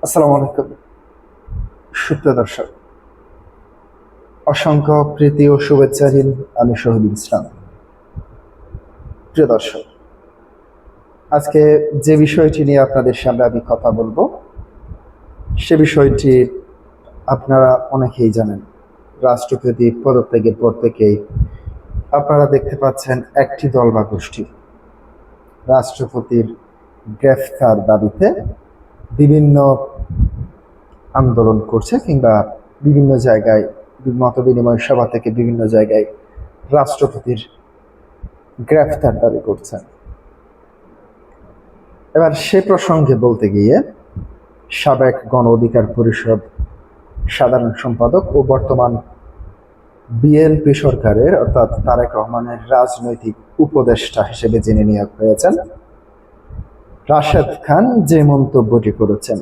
আসসালামু আলাইকুম সুপ্রিয় দর্শক, অসংখ্য প্রীতি ও শুভেচ্ছাহীন আমি শহীদুল ইসলাম। প্রিয় দর্শক, আজকে যে বিষয়টি নিয়ে আপনাদের সামনে আমি কথা বলবো সে বিষয়টি আপনারা অনেকেই জানেন। রাষ্ট্রপতি পদত্যাগের পর থেকেই আপনারা দেখতে পাচ্ছেন একটি দল বা গোষ্ঠী রাষ্ট্রপতির গ্রেফতার দাবিতে বিভিন্ন আন্দোলন করছে কিংবা বিভিন্ন জায়গায় মত বিনিময় সভা থেকে বিভিন্ন জায়গায় রাষ্ট্রপতির গ্রেফতার দাবি করছেন। এবার সে প্রসঙ্গে বলতে গিয়ে সাবেক গণ অধিকার পরিষদ সাধারণ সম্পাদক ও বর্তমান বিএনপি সরকারের অর্থাৎ তারেক রহমানের রাজনৈতিক উপদেষ্টা হিসেবে যিনি নিয়োগ হয়েছেন রাশেদ খান যে মন্তব্যটি করেছেন,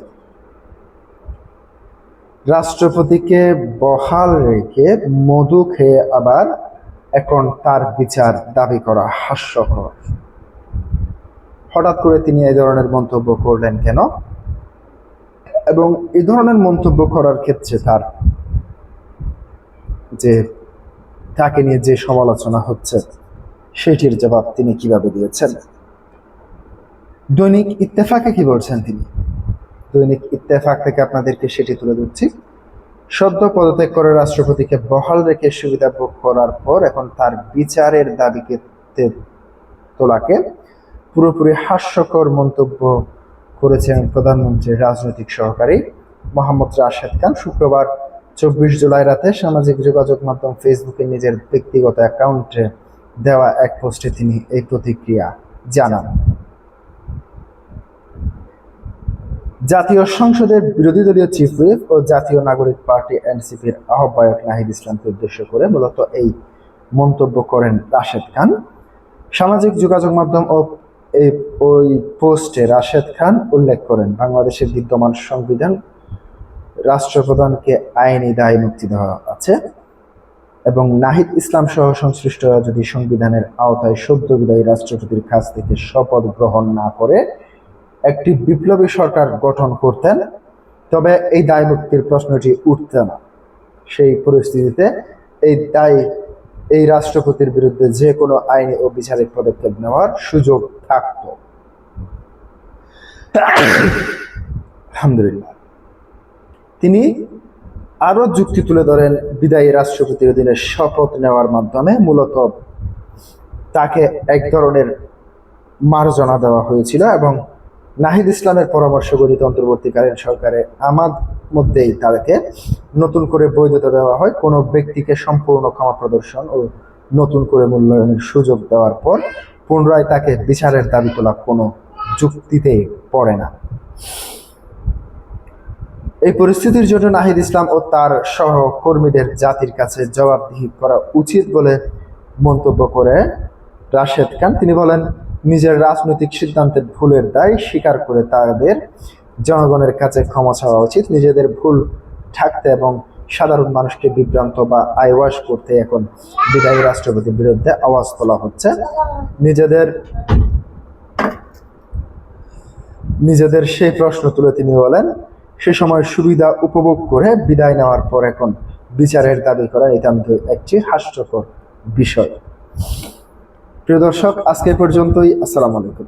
রাষ্ট্রপতিকে বহাল রেখে মধু খেয়ে আবার এখন তার বিচার দাবি করা হাস্যকর। হঠাৎ করে তিনি এই ধরনের মন্তব্য করলেন কেন, এবং এই ধরনের মন্তব্য করার ক্ষেত্রে তাকে নিয়ে যে সমালোচনা হচ্ছে সেটির জবাব তিনি কিভাবে দিয়েছেন। দৈনিক ইত্তেফাকে কি বলছেন তিনি? দৈনিক ইত্তেফাক থেকে আপনাদেরকে সেটি তুলে ধরছি। সদ্য পদত্যাগ করে রাষ্ট্রপতিকে বহাল রেখে সুবিধা ভোগ করার পর এখন তার বিচারের দাবিকে তোলাকে পুরোপুরি হাস্যকর মন্তব্য করেছেন প্রধানমন্ত্রীর রাজনৈতিক সহকারী মোহাম্মদ রাশেদ খান। শুক্রবার 24 জুলাই রাতে সামাজিক যোগাযোগ মাধ্যম ফেসবুকে নিজের ব্যক্তিগত অ্যাকাউন্টে দেওয়া এক পোস্টে তিনি এই প্রতিক্রিয়া জানান। জাতীয় সংসদের বিরোধী দলীয় চিফ হুইপ ও জাতীয় নাগরিক পার্টি এনসিপির আহ্বায়ক নাহিদ ইসলামকে উদ্দেশ্য করে মূলত এই মন্তব্য করেন রাশেদ খান। সামাজিক যোগাযোগ মাধ্যম ও ওই পোস্টে রাশেদ খান উল্লেখ করেন, বাংলাদেশের বিদ্যমান সংবিধান রাষ্ট্রপ্রধানকে আইনি দায় মুক্তি দেওয়া আছে এবং নাহিদ ইসলাম সহ সংশ্লিষ্টরা যদি সংবিধানের আওতায় সদ্য বিদায়ী রাষ্ট্রপতির কাছ থেকে শপথ গ্রহণ না করে একটি বিপ্লবী সরকার গঠন করতেন তবে এই দায় মুক্তির প্রশ্নটি উঠত না। সেই পরিস্থিতিতে এই রাষ্ট্রপতির বিরুদ্ধে যে কোনো আইনি ও বিচারিক পদক্ষেপ নেওয়ার সুযোগ থাকত। আলহামদুলিল্লাহ। তিনি আরো যুক্তি তুলে ধরেন, বিদায়ী রাষ্ট্রপতির অধীনে শপথ নেওয়ার মাধ্যমে মূলত তাকে এক ধরনের মার্জনা দেওয়া হয়েছিল এবং নাহিদ ইসলামের পরামর্শ গঠিত অন্তর্বর্তীকালীন সরকারে আমার মধ্যেই তাকে নতুন করে বৈধতা দেওয়া হয়। কোনো ব্যক্তিকে সম্পূর্ণ ক্ষমা প্রদর্শন ও নতুন করে মূল্যায়নের সুযোগ দেওয়ার পর পুনরায় তাকে বিচারের দাবি তোলা কোনো যুক্তিতেই পড়ে না। এই পরিস্থিতির জন্য নাহিদ ইসলাম ও তার সহকর্মীদের জাতির কাছে জবাবদিহি করা উচিত বলে মন্তব্য করে রাশেদ খান। তিনি বলেন, নিজের রাজনৈতিক সিদ্ধান্তের ভুলের দায় স্বীকার করে তাদের জনগণের কাছে ক্ষমা চাওয়া উচিত। নিজেদের ভুল ঢাকতে এবং সাধারণ মানুষকে বিভ্রান্ত বা আইওয়াশ করতে এখন বিদায়ী রাষ্ট্রপতির বিরুদ্ধে আওয়াজ তোলা হচ্ছে। নিজেদের সেই প্রশ্ন তুলে তিনি বলেন, সে সময় সুবিধা উপভোগ করে বিদায় নেওয়ার পর এখন বিচারের দাবি করা নিতান্ত একটি হাস্যকর বিষয়। প্রিয় দর্শক, আজকে পর্যন্তই। আসসালামু আলাইকুম।